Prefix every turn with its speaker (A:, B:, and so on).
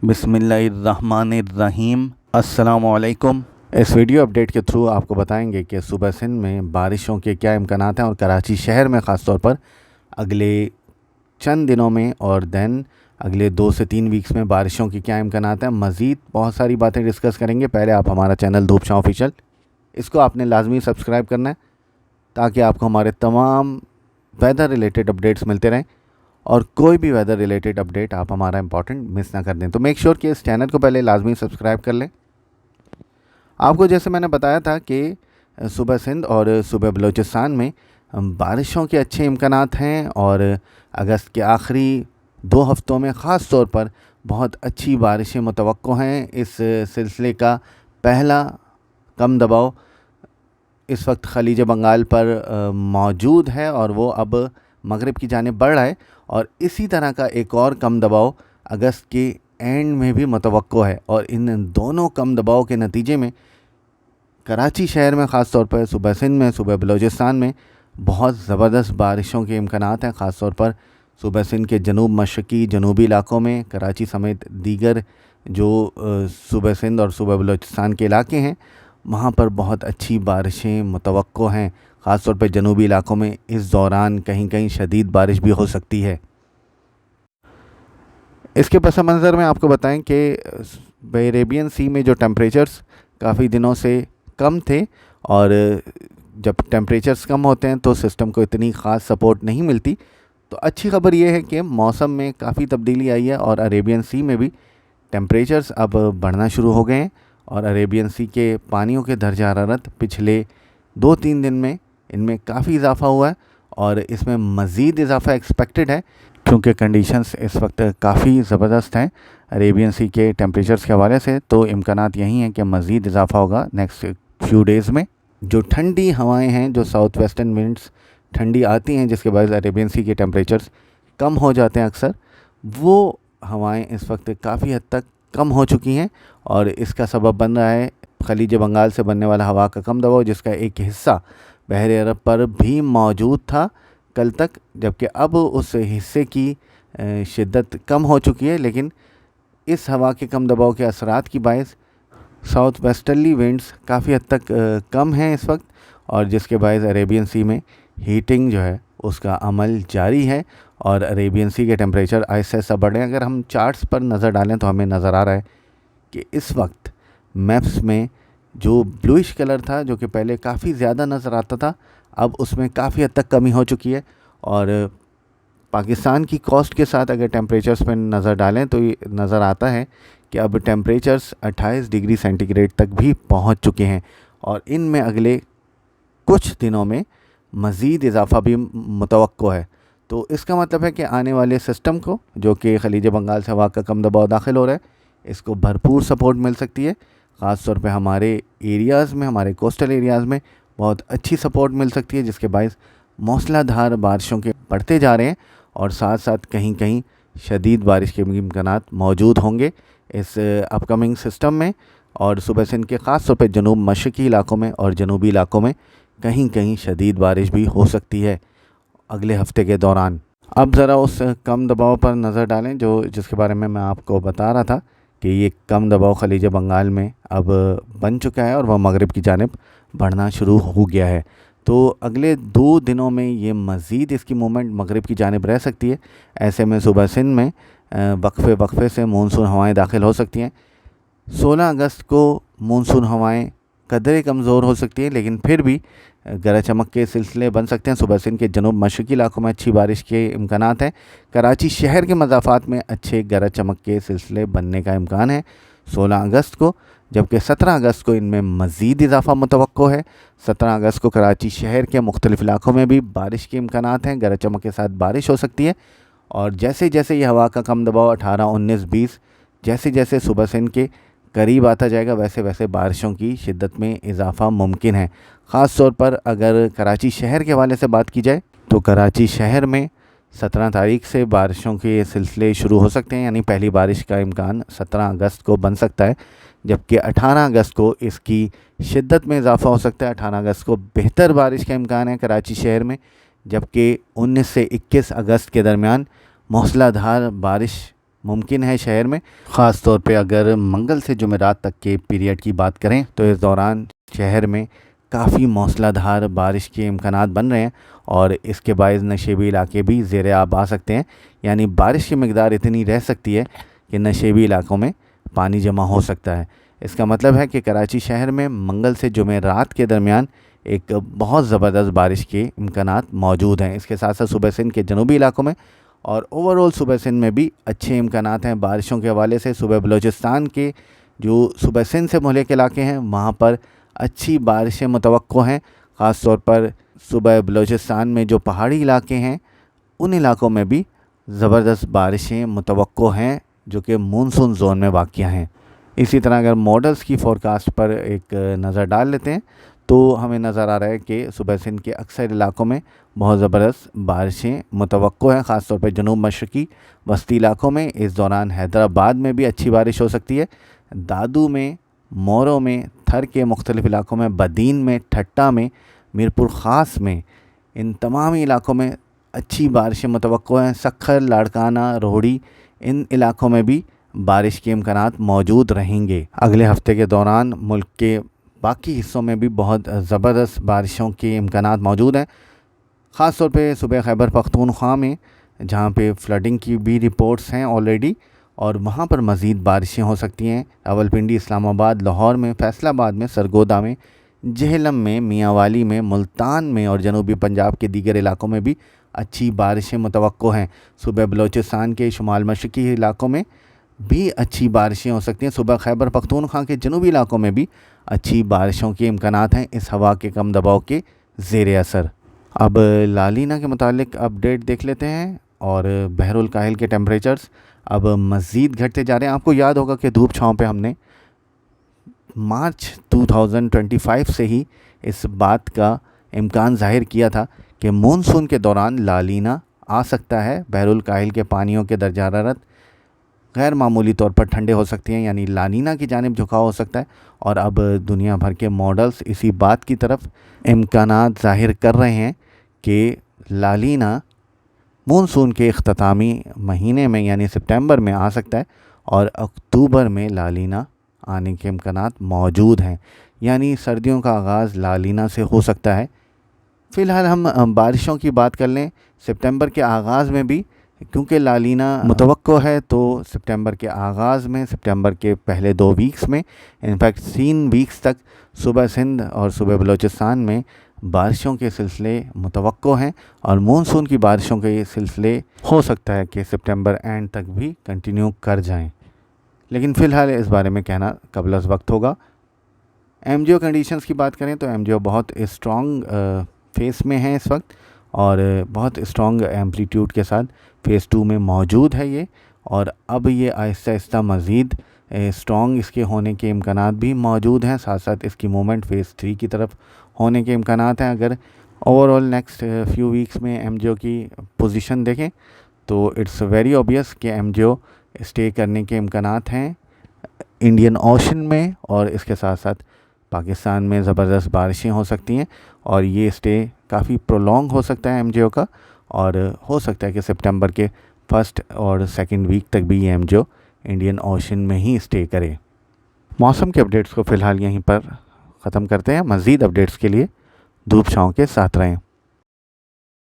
A: बिस्मिल्लाहिर्रहमानिर्रहीम। अस्सलाम वालेकुम। इस वीडियो अपडेट के थ्रू आपको बताएंगे कि सूबा सिंध में बारिशों के क्या इम्कानात हैं और कराची शहर में ख़ास तौर पर अगले चंद दिनों में और दैन अगले 2 से 3 वीक्स में बारिशों की क्या इम्कानात हैं। मज़ीद बहुत सारी बातें डिस्कस करेंगे। पहले आप हमारा चैनल धूपछांव ऑफिशियल, इसको आपने लाजमी सब्सक्राइब करना है ताकि आपको हमारे तमाम वेदर रिलेटेड अपडेट्स मिलते रहें और कोई भी वेदर रिलेटेड अपडेट आप हमारा इंपॉर्टेंट मिस ना कर दें। तो मेक श्योर कि इस चैनल को पहले लाजमी सब्सक्राइब कर लें। आपको जैसे मैंने बताया था कि सूबा सिंध और सूबा बलूचिस्तान में बारिशों के अच्छे इम्कानात हैं और अगस्त के आखिरी 2 हफ्तों में ख़ास तौर पर बहुत अच्छी बारिशें मुतवक्को हैं। इस सिलसिले का पहला कम दबाव इस वक्त खलीज बंगाल पर मौजूद है और वो अब मगरिब की जानिब बढ़ रहा है और इसी तरह का एक और कम दबाव अगस्त के एंड में भी मुतवक्को है। और इन दोनों कम दबाव के नतीजे में कराची शहर में ख़ास तौर पर सूबा सिंध में, सूबा बलूचिस्तान में बहुत ज़बरदस्त बारिशों के इम्कानात हैं। ख़ास तौर पर सूबा सिंध के जनूब मशरक़ी जनूबी इलाक़ों में, कराची समेत दीगर जो सूबा सिंध और सूबा बलूचिस्तान के इलाके हैं वहाँ पर बहुत अच्छी बारिशें मुतवक्को हैं। ख़ास तौर पर जनूबी इलाक़ों में इस दौरान कहीं कहीं शदीद बारिश भी हो सकती है। इसके पस मंज़र में आपको बताएं कि अरेबियन सी में जो टेम्परेचर्स काफ़ी दिनों से कम थे और जब टेम्परेचर्स कम होते हैं तो सिस्टम को इतनी ख़ास सपोर्ट नहीं मिलती। तो अच्छी खबर ये है कि मौसम में काफ़ी तब्दीली आई है और अरेबियन सी में भी टेम्परेचर्स अब बढ़ना शुरू हो गए हैं और अरेबियन सी के पानियों के दर्जा हरारत पिछले 2-3 दिन में इनमें काफ़ी इजाफा हुआ है और इसमें मज़ीद इजाफा एक्सपेक्टेड है क्योंकि कंडीशंस इस वक्त काफ़ी ज़बरदस्त हैं अरेबियन सी के टेम्परेचर्स के हवाले से। तो इम्कानात यही हैं कि मज़ीद इजाफा होगा नेक्स्ट फ्यू डेज़ में। जो ठंडी हवाएं हैं, जो साउथ वेस्टर्न विंड्स ठंडी आती हैं जिसके बाद अरेबियन सी के टेम्परेचर्स कम हो जाते हैं अक्सर, वो हवाएं इस वक्त काफ़ी हद तक कम हो चुकी हैं और इसका सबब बन रहा है खलीज बंगाल से बनने वाला हवा का कम दबाव, जिसका एक हिस्सा बहरे अरब पर भी मौजूद था कल तक, जबकि अब उस हिस्से की शिद्दत कम हो चुकी है। लेकिन इस हवा के कम दबाव के असरात की बायस साउथ वेस्टर्ली विंड्स काफ़ी हद तक कम हैं इस वक्त और जिसके बायस अरेबियन सी में हीटिंग जो है उसका अमल जारी है और अरेबियन सी के टेम्परेचर आहिस्ता आहिस्ता बढ़ रहे हैं। अगर हम चार्ट्स पर नज़र डालें तो हमें नज़र आ रहा है कि इस वक्त मैप्स में जो ब्लूइश कलर था, जो कि पहले काफ़ी ज़्यादा नज़र आता था, अब उसमें काफ़ी हद तक कमी हो चुकी है। और पाकिस्तान की कोस्ट के साथ अगर टेम्परेचर्स पर नज़र डालें तो ये नज़र आता है कि अब टेम्परेचर्स 28 डिग्री सेंटीग्रेड तक भी पहुंच चुके हैं और इनमें अगले कुछ दिनों में मज़ीद इजाफा भी मुतवक्को है। तो इसका मतलब है कि आने वाले सिस्टम को, जो कि खलीज बंगाल से हवा का कम दबाव दाखिल हो रहा है, इसको भरपूर सपोर्ट मिल सकती है। ख़ास तौर पे हमारे एरियाज़ में, हमारे कोस्टल एरियाज़ में बहुत अच्छी सपोर्ट मिल सकती है, जिसके बायस मौसलाधार बारिशों के बढ़ते जा रहे हैं और साथ साथ कहीं कहीं शदीद बारिश के इम्कानात मौजूद होंगे इस अपकमिंग सिस्टम में। और सूबा सिंध के ख़ास तौर पे जनूब मशरक़ी इलाक़ों में और जनूबी इलाक़ों में कहीं कहीं शदीद बारिश भी हो सकती है अगले हफ्ते के दौरान। अब ज़रा उस कम दबाव पर नज़र डालें जिसके बारे में मैं आपको बता रहा था कि ये कम दबाव खलीज बंगाल में अब बन चुका है और वह मगरिब की जानिब बढ़ना शुरू हो गया है। तो अगले 2 दिनों में ये मज़ीद इसकी मूवमेंट मगरिब की जानिब रह सकती है। ऐसे में सूबा सिंध में वक्फे से मानसून हवाएं दाखिल हो सकती हैं। 16 अगस्त को मानसून हवाएं कदरे कमज़ोर हो सकती हैं, लेकिन फिर भी गरज चमक के सिलसिले बन सकते हैं। सूबा सिंध के जनूब मशरक़ी इलाक़ों में अच्छी बारिश के इम्कानात हैं। कराची शहर के मज़ाफ़ात में अच्छे गरज चमक के सिलसिले बनने का इम्कान है 16 अगस्त को, जबकि 17 अगस्त को इनमें मज़ीद इजाफा मुतवक्को है। 17 अगस्त को कराची शहर के मुख्तलिफ़ इलाक़ों में भी बारिश के इम्कानात हैं, गरज चमक के साथ बारिश हो सकती है। और जैसे जैसे ये हवा का कम दबाव 18, 19, 20 जैसे जैसे सूबा सिंध के करीब आता जाएगा वैसे वैसे बारिशों की शिद्दत में इजाफा मुमकिन है। ख़ास तौर पर अगर कराची शहर के हवाले से बात की जाए तो कराची शहर में 17 तारीख से बारिशों के सिलसिले शुरू हो सकते हैं, यानी पहली बारिश का इम्कान 17 अगस्त को बन सकता है, जबकि 18 अगस्त को इसकी शिद्दत में इजाफा हो सकता है। 18 अगस्त को बेहतर बारिश का इम्कान है कराची शहर में, जबकि 19 से 21 अगस्त के दरमियान मौसलाधार बारिश ممکن ہے شہر میں، خاص طور پہ اگر منگل سے جمعرات تک کے پیریڈ کی بات کریں تو اس دوران شہر میں کافی موسلا دھار بارش کے امکانات بن رہے ہیں، اور اس کے باعث نشیبی علاقے بھی زیر آب آ سکتے ہیں، یعنی بارش کی مقدار اتنی رہ سکتی ہے کہ نشیبی علاقوں میں پانی جمع ہو سکتا ہے۔ اس کا مطلب ہے کہ کراچی شہر میں منگل سے جمعرات کے درمیان ایک بہت زبردست بارش کے امکانات موجود ہیں۔ اس کے ساتھ ساتھ صوبہ سندھ کے جنوبی علاقوں میں اور اوورآل صوبہ سندھ میں بھی اچھے امکانات ہیں بارشوں کے حوالے سے۔ صوبہ بلوچستان کے جو صوبہ سندھ سے ملحق علاقے ہیں وہاں پر اچھی بارشیں متوقع ہیں، خاص طور پر صوبہ بلوچستان میں جو پہاڑی علاقے ہیں ان علاقوں میں بھی زبردست بارشیں متوقع ہیں جو کہ مونسون زون میں واقع ہیں۔ اسی طرح اگر ماڈلز کی فورکاسٹ پر ایک نظر ڈال لیتے ہیں تو ہمیں نظر آ رہا ہے کہ صوبہ سندھ کے اکثر علاقوں میں بہت زبردست بارشیں متوقع ہیں، خاص طور پہ جنوب مشرقی وسطی علاقوں میں۔ اس دوران حیدرآباد میں بھی اچھی بارش ہو سکتی ہے، دادو میں، مورو میں، تھر کے مختلف علاقوں میں، بدین میں، ٹھٹا میں، میرپور خاص میں، ان تمام علاقوں میں اچھی بارشیں متوقع ہیں۔ سکھر، لاڑکانہ، روہڑی، ان علاقوں میں بھی بارش کے امکانات موجود رہیں گے۔ اگلے ہفتے کے دوران ملک کے باقی حصوں میں بھی بہت زبردست بارشوں کے امکانات موجود ہیں، خاص طور پہ صوبہ خیبر پختونخوا میں جہاں پہ فلڈنگ کی بھی رپورٹس ہیں آلریڈی، اور وہاں پر مزید بارشیں ہو سکتی ہیں۔ راولپنڈی، اسلام آباد، لاہور میں، فیصل آباد میں، سرگودا میں، جہلم میں، میاں والی میں، ملتان میں اور جنوبی پنجاب کے دیگر علاقوں میں بھی اچھی بارشیں متوقع ہیں۔ صوبہ بلوچستان کے شمال مشرقی علاقوں میں بھی اچھی بارشیں ہو سکتی ہیں۔ صوبہ خیبر پختونخوا کے جنوبی علاقوں میں بھی اچھی بارشوں کے امکانات ہیں اس ہوا کے کم دباؤ کے زیر اثر۔ اب لالینا کے متعلق اپڈیٹ دیکھ لیتے ہیں، اور بحر الکاہل کے ٹیمپریچرز اب مزید گھٹتے جا رہے ہیں۔ آپ کو یاد ہوگا کہ دھوپ چھاؤں پہ ہم نے مارچ 2025 سے ہی اس بات کا امکان ظاہر کیا تھا کہ مونسون کے دوران لالینا آ سکتا ہے، بحر الکاہل کے پانیوں کے درجہ حرارت غیر معمولی طور پر ٹھنڈے ہو سکتے ہیں، یعنی لالینا کی جانب جھکاؤ ہو سکتا ہے، اور اب دنیا بھر کے ماڈلز اسی بات کی طرف امکانات ظاہر کر رہے ہیں کہ لالینا مونسون کے اختتامی مہینے میں یعنی سپٹمبر میں آ سکتا ہے، اور اکتوبر میں لالینا آنے کے امکانات موجود ہیں، یعنی سردیوں کا آغاز لالینا سے ہو سکتا ہے۔ فی الحال ہم بارشوں کی بات کر لیں، سپٹمبر کے آغاز میں بھی کیونکہ لالینا متوقع ہے تو سپٹمبر کے آغاز میں، سپٹمبر کے پہلے 2 ویکس میں، انفیکٹ 3 ویکس تک صوبہ سندھ اور صوبہ بلوچستان میں بارشوں کے سلسلے متوقع ہیں، اور مونسون کی بارشوں کے یہ سلسلے ہو سکتا ہے کہ سپٹمبر اینڈ تک بھی کنٹینیو کر جائیں، لیکن فی الحال اس بارے میں کہنا قبل از وقت ہوگا۔ ایم جی او کنڈیشنز کی بات کریں تو ایم جی او بہت اسٹرانگ فیس میں ہے اس وقت، اور بہت اسٹرانگ ایمپلیٹیوڈ کے ساتھ فیز 2 میں موجود ہے یہ، اور اب یہ آہستہ آہستہ مزید اسٹرانگ اس کے ہونے کے امکانات بھی موجود ہیں، ساتھ ساتھ اس کی موومنٹ فیز 3 کی طرف ہونے کے امکانات ہیں۔ اگر اوورآل نیکسٹ فیو ویکس میں ایم جی او کی پوزیشن دیکھیں تو اٹس ویری اوبیس کہ ایم جی او اسٹے کرنے کے امکانات ہیں انڈین اوشن میں، اور اس کے ساتھ ساتھ پاکستان میں زبردست بارشیں ہو سکتی ہیں، اور یہ اسٹے کافی پرولونگ ہو سکتا ہے ایم جی او کا، اور ہو سکتا ہے کہ سپٹمبر کے 1 اور 2 ویک تک بھی یہ ایم جی او انڈین اوشن میں ہی اسٹے کرے۔ موسم کے اپڈیٹس کو فی الحال یہیں پر ختم کرتے ہیں۔ مزید اپڈیٹس کے لیے دھوپ چھاؤں کے ساتھ رہیں۔